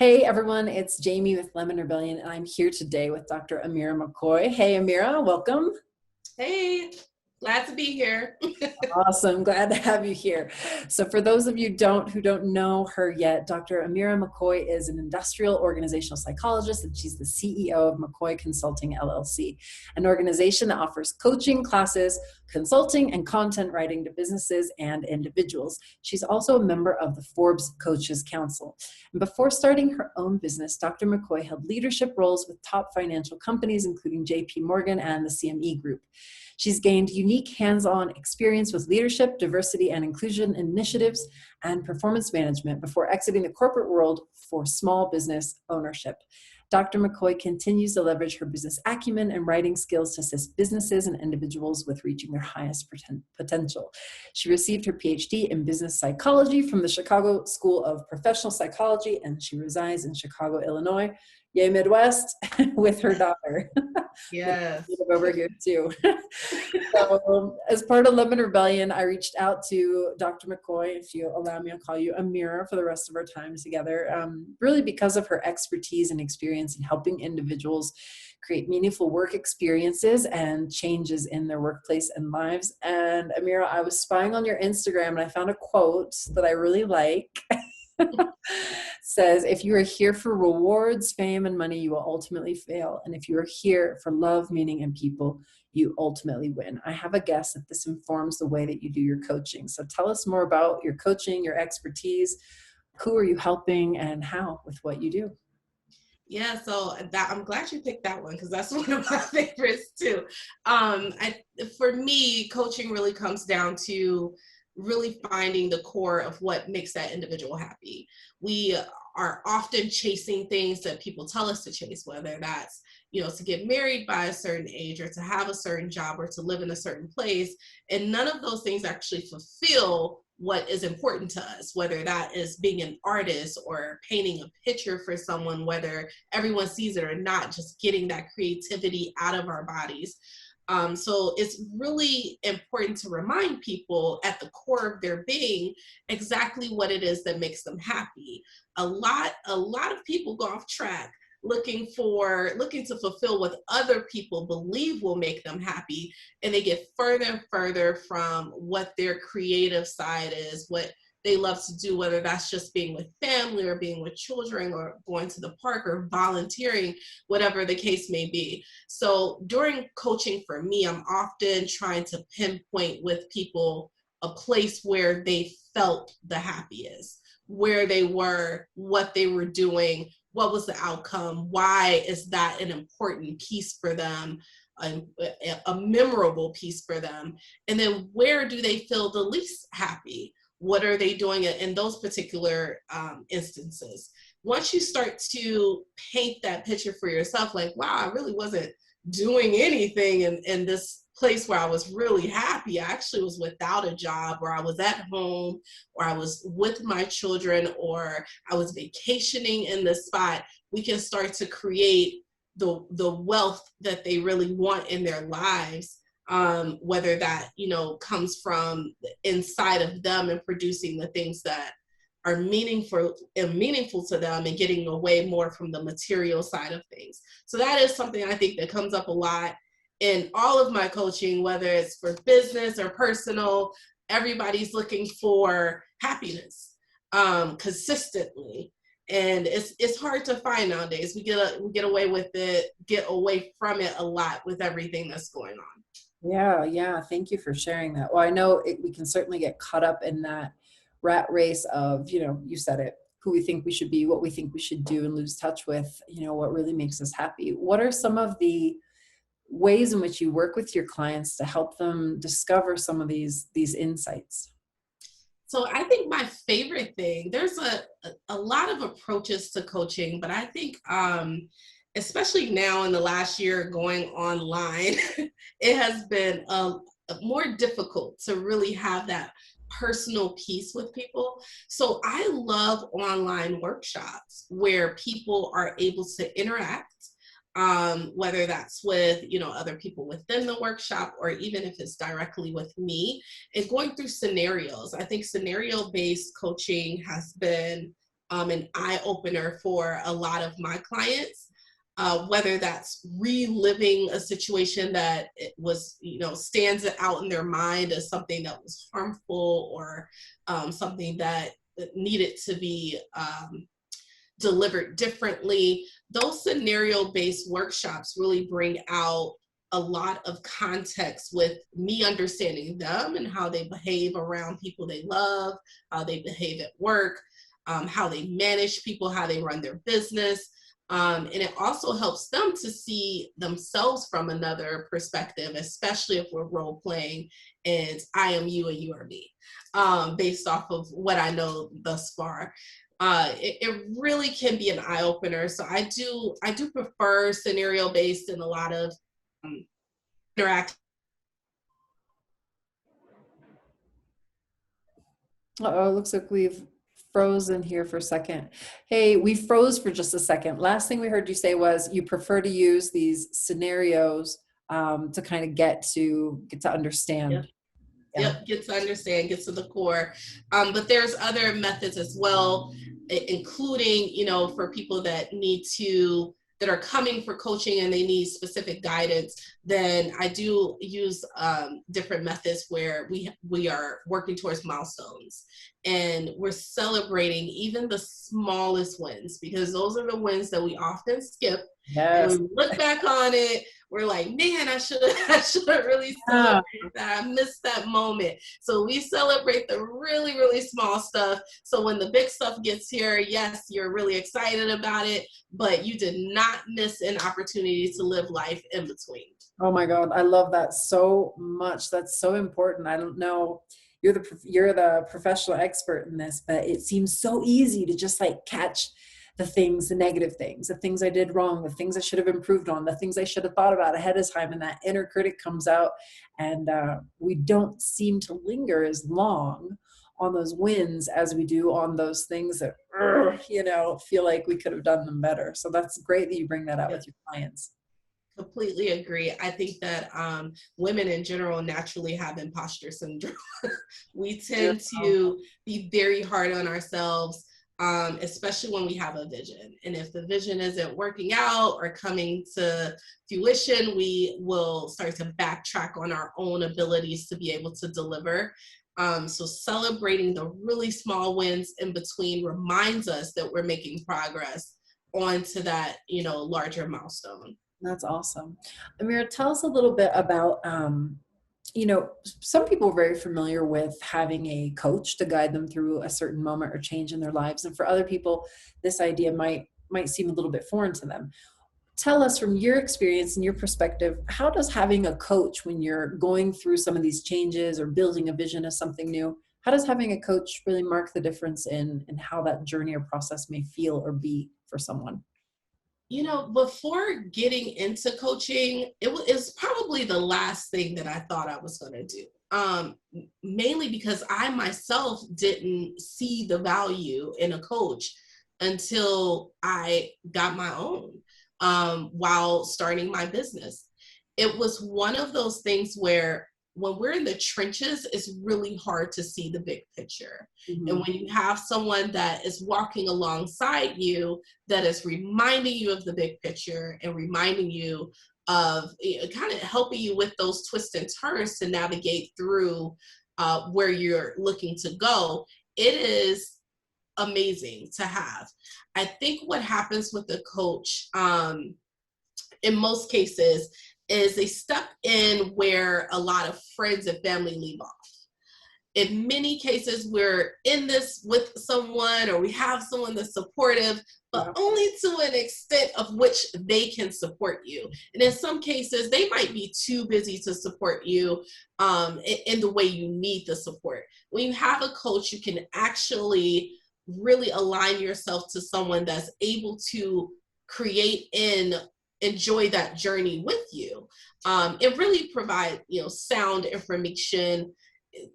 Hey everyone, it's Jamie with Lemon Rebellion, and I'm here today with Dr. Amera McCoy. Hey Amera, welcome. Hey, glad to be here. Awesome, glad to have you here. So for those of you who don't know her yet, Dr. Amera McCoy is an industrial organizational psychologist, and she's the CEO of McCoy Consulting LLC, an organization that offers coaching classes, consulting, and content writing to businesses and individuals. She's also a member of the Forbes Coaches Council. And before starting her own business, Dr. McCoy held leadership roles with top financial companies, including JP Morgan and the CME Group. She's gained unique hands-on experience with leadership, diversity and inclusion initiatives, and performance management before exiting the corporate world for small business ownership. Dr. McCoy continues to leverage her business acumen and writing skills to assist businesses and individuals with reaching their highest potential. She received her PhD in business psychology from the Chicago School of Professional Psychology, and she resides in Chicago, Illinois. Yay, Midwest, with her daughter. Yes. Over here too. So, as part of Lemon Rebellion, I reached out to Dr. McCoy. If you allow me, I'll call you Amera for the rest of our time together. Really, because of her expertise and experience in helping individuals create meaningful work experiences and changes in their workplace and lives. And Amera, I was spying on your Instagram and I found a quote that I really like. Says, if you are here for rewards, fame, and money, you will ultimately fail. And if you are here for love, meaning, and people, you ultimately win. I have a guess that this informs the way that you do your coaching. So tell us more about your coaching, your expertise. Who are you helping and how with what you do? Yeah, so I'm glad you picked that one because that's one of my favorites too. For me, coaching really comes down to really finding the core of what makes that individual happy. We are often chasing things that people tell us to chase, whether that's, to get married by a certain age or to have a certain job or to live in a certain place. And none of those things actually fulfill what is important to us, whether that is being an artist or painting a picture for someone, whether everyone sees it or not, just getting that creativity out of our bodies. So it's really important to remind people at the core of their being exactly what it is that makes them happy. A lot of people go off track looking to fulfill what other people believe will make them happy, and they get further and further from what their creative side is, what they love to do, whether that's just being with family or being with children or going to the park or volunteering, whatever the case may be. So during coaching for me, I'm often trying to pinpoint with people a place where they felt the happiest, where they were, what they were doing, what was the outcome, why is that an important piece for them, a memorable piece for them, and then where do they feel the least happy? What are they doing in those particular instances? Once you start to paint that picture for yourself, like, wow, I really wasn't doing anything in this place where I was really happy. I actually was without a job, or I was at home, or I was with my children, or I was vacationing in this spot. We can start to create the wealth that they really want in their lives. Whether that, comes from inside of them and producing the things that are meaningful to them and getting away more from the material side of things. So that is something I think that comes up a lot in all of my coaching, whether it's for business or personal. Everybody's looking for happiness consistently. And it's hard to find nowadays. We get away with it, get away from it a lot with everything that's going on. Yeah. Thank you for sharing that. Well, I know we can certainly get caught up in that rat race of, you said it, who we think we should be, what we think we should do, and lose touch with, what really makes us happy. What are some of the ways in which you work with your clients to help them discover some of these insights? So I think my favorite thing, there's a lot of approaches to coaching, but I think especially now in the last year going online, it has been more difficult to really have that personal piece with people. So I love online workshops where people are able to interact, whether that's with, other people within the workshop, or even if it's directly with me, and going through scenarios. I think scenario-based coaching has been an eye opener for a lot of my clients. Whether that's reliving a situation that it was, stands out in their mind as something that was harmful, or something that needed to be delivered differently. Those scenario-based workshops really bring out a lot of context with me understanding them and how they behave around people they love, how they behave at work, how they manage people, how they run their business. And it also helps them to see themselves from another perspective, especially if we're role playing and I am you and you are me, based off of what I know thus far. It really can be an eye opener. So I do prefer scenario based and a lot of interact. Uh-oh, looks like we've frozen here for a second. Hey, we froze for just a second. Last thing we heard you say was you prefer to use these scenarios to kind of get to understand. Yeah. Yep, get to understand, get to the core. But there's other methods as well, including, for people that that are coming for coaching and they need specific guidance, then I do use different methods where we are working towards milestones and we're celebrating even the smallest wins, because those are the wins that we often skip. And Yes. we look back on it, we're like, man, I should have really celebrated that. I missed that moment. So we celebrate the really, really small stuff. So when the big stuff gets here, yes, you're really excited about it, but you did not miss an opportunity to live life in between. Oh my God, I love that so much. That's so important. I don't know. You're the professional expert in this, but it seems so easy to just like catch the things, the negative things, the things I did wrong, the things I should have improved on, the things I should have thought about ahead of time. And that inner critic comes out, and we don't seem to linger as long on those wins as we do on those things that, feel like we could have done them better. So that's great that you bring that out with your clients. Completely agree. I think that women in general naturally have imposter syndrome. We tend to be very hard on ourselves, especially when we have a vision. And if the vision isn't working out or coming to fruition, we will start to backtrack on our own abilities to be able to deliver. So celebrating the really small wins in between reminds us that we're making progress onto that, larger milestone. That's awesome. Amira, tell us a little bit about, some people are very familiar with having a coach to guide them through a certain moment or change in their lives. And for other people, this idea might seem a little bit foreign to them. Tell us from your experience and your perspective, how does having a coach when you're going through some of these changes or building a vision of something new, how does having a coach really mark the difference in how that journey or process may feel or be for someone? Before getting into coaching, it was probably the last thing that I thought I was going to do. Mainly because I myself didn't see the value in a coach until I got my own, while starting my business. It was one of those things where when we're in the trenches, it's really hard to see the big picture. Mm-hmm. And when you have someone that is walking alongside you, that is reminding you of the big picture and reminding you of kind of helping you with those twists and turns to navigate through where you're looking to go, it is amazing to have. I think what happens with the coach, in most cases, is they step in where a lot of friends and family leave off. In many cases, we're in this with someone, or we have someone that's supportive, but only to an extent of which they can support you. And in some cases, they might be too busy to support you in the way you need the support. When you have a coach, you can actually really align yourself to someone that's able to create and enjoy that journey with you, and really provide sound information,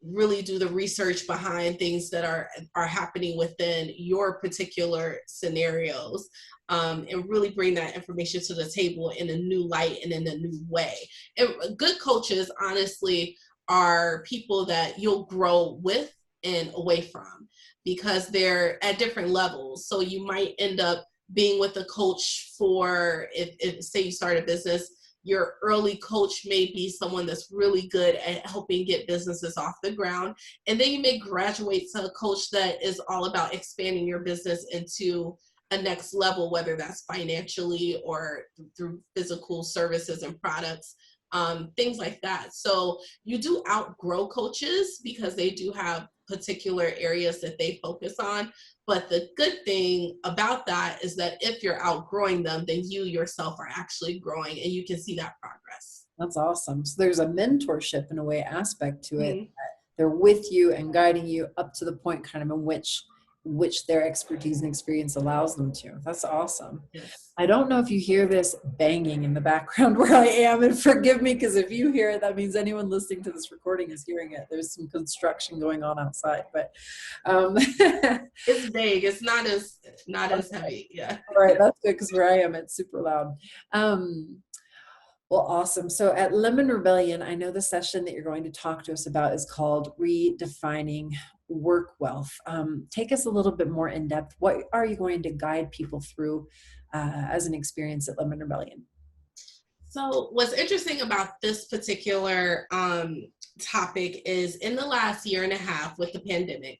really do the research behind things that are happening within your particular scenarios, and really bring that information to the table in a new light and in a new way. And good coaches, honestly, are people that you'll grow with and away from. because they're at different levels. So you might end up being with a coach for, if say you start a business, your early coach may be someone that's really good at helping get businesses off the ground. And then you may graduate to a coach that is all about expanding your business into a next level, whether that's financially or through physical services and products, things like that. So you do outgrow coaches because they do have particular areas that they focus on. But the good thing about that is that if you're outgrowing them, then you yourself are actually growing and you can see that progress. That's awesome. So there's a mentorship in a way aspect to it. Mm-hmm. They're with you and guiding you up to the point kind of in which their expertise and experience allows them to. That's awesome. Yes. I don't know if you hear this banging in the background where I am, and forgive me, because if you hear it, that means anyone listening to this recording is hearing it. There's some construction going on outside, but it's vague. It's not as heavy. Yeah. All right, that's good, because where I am, it's super loud. Well, awesome. So at Lemon Rebellion, I know the session that you're going to talk to us about is called Redefining Work Wealth. Take us a little bit more in depth. What are you going to guide people through as an experience at Lemon Rebellion? So what's interesting about this particular topic is in the last year and a half with the pandemic,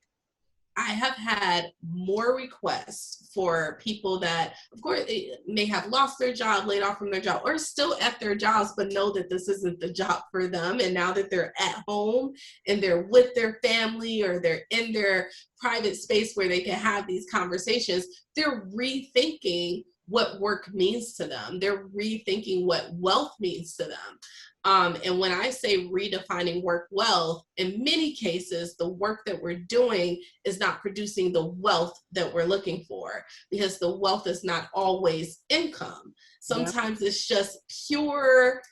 I have had more requests for people that, of course, they may have lost their job, laid off from their job, or still at their jobs, but know that this isn't the job for them. And now that they're at home and they're with their family or they're in their private space where they can have these conversations, they're rethinking what work means to them. They're rethinking what wealth means to them. And when I say redefining work wealth, in many cases, the work that we're doing is not producing the wealth that we're looking for, because the wealth is not always income. Sometimes it's just pure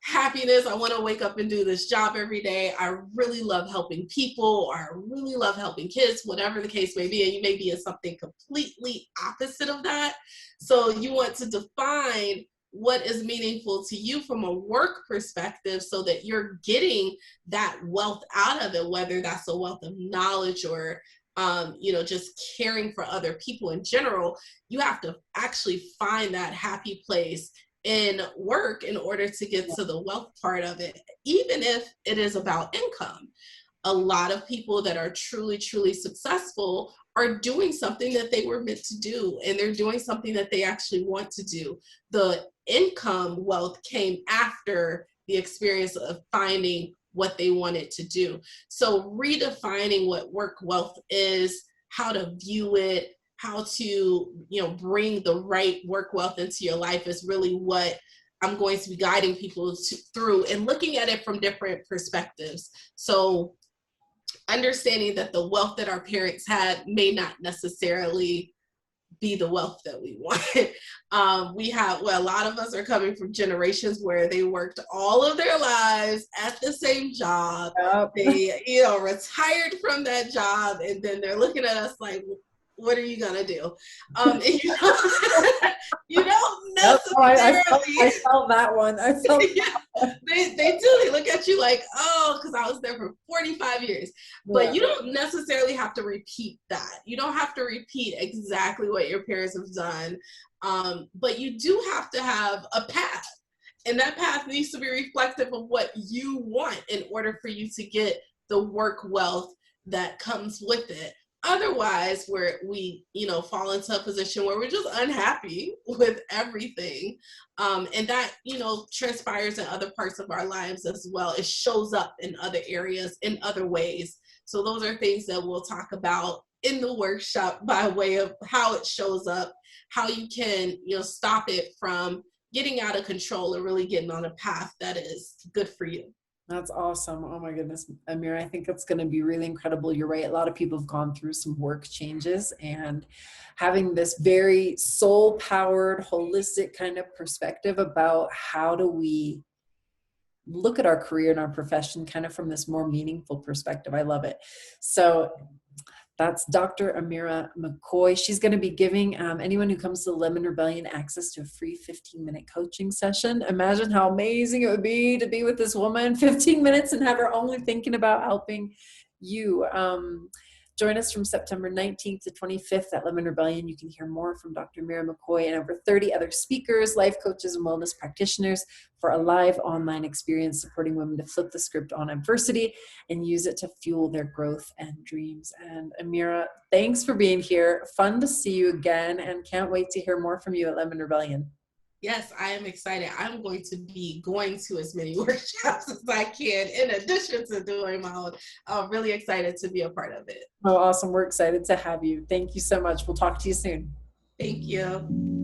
happiness. I want to wake up and do this job every day. I really love helping people, or I really love helping kids, whatever the case may be. And you may be in something completely opposite of that. So you want to define what is meaningful to you from a work perspective so that you're getting that wealth out of it, whether that's a wealth of knowledge or just caring for other people in general. You have to actually find that happy place in work in order to get to the wealth part of it, even if it is about income. A lot of people that are truly, truly successful are doing something that they were meant to do, and they're doing something that they actually want to do. The income wealth came after the experience of finding what they wanted to do. So redefining what work wealth is, how to view it, how to bring the right work wealth into your life is really what I'm going to be guiding people through, and looking at it from different perspectives. So understanding that the wealth that our parents had may not necessarily be the wealth that we want. A lot of us are coming from generations where they worked all of their lives at the same job. Yep. They, retired from that job, and then they're looking at us like, what are you gonna do? And you don't necessarily. I felt that one. I felt yeah, they do. They look at you like, oh, because I was there for 45 years. But you don't necessarily have to repeat that. You don't have to repeat exactly what your parents have done. But you do have to have a path. And that path needs to be reflective of what you want in order for you to get the work wealth that comes with it. Otherwise, where we, fall into a position where we're just unhappy with everything. And that, transpires in other parts of our lives as well. It shows up in other areas, in other ways. So those are things that we'll talk about in the workshop by way of how it shows up, how you can, stop it from getting out of control and really getting on a path that is good for you. That's awesome. Oh my goodness, Amira, I think it's going to be really incredible. You're right. A lot of people have gone through some work changes, and having this very soul-powered, holistic kind of perspective about how do we look at our career and our profession kind of from this more meaningful perspective. I love it. So that's Dr. Amera McCoy. She's going to be giving anyone who comes to the Lemon Rebellion access to a free 15-minute coaching session. Imagine how amazing it would be to be with this woman 15 minutes and have her only thinking about helping you. Join us from September 19th to 25th at Lemon Rebellion. You can hear more from Dr. Amera McCoy and over 30 other speakers, life coaches, and wellness practitioners for a live online experience supporting women to flip the script on adversity and use it to fuel their growth and dreams. And Amera, thanks for being here. Fun to see you again, and can't wait to hear more from you at Lemon Rebellion. Yes, I am excited. I'm going to be going to as many workshops as I can in addition to doing my own. I'm really excited to be a part of it. Oh, awesome. We're excited to have you. Thank you so much. We'll talk to you soon. Thank you.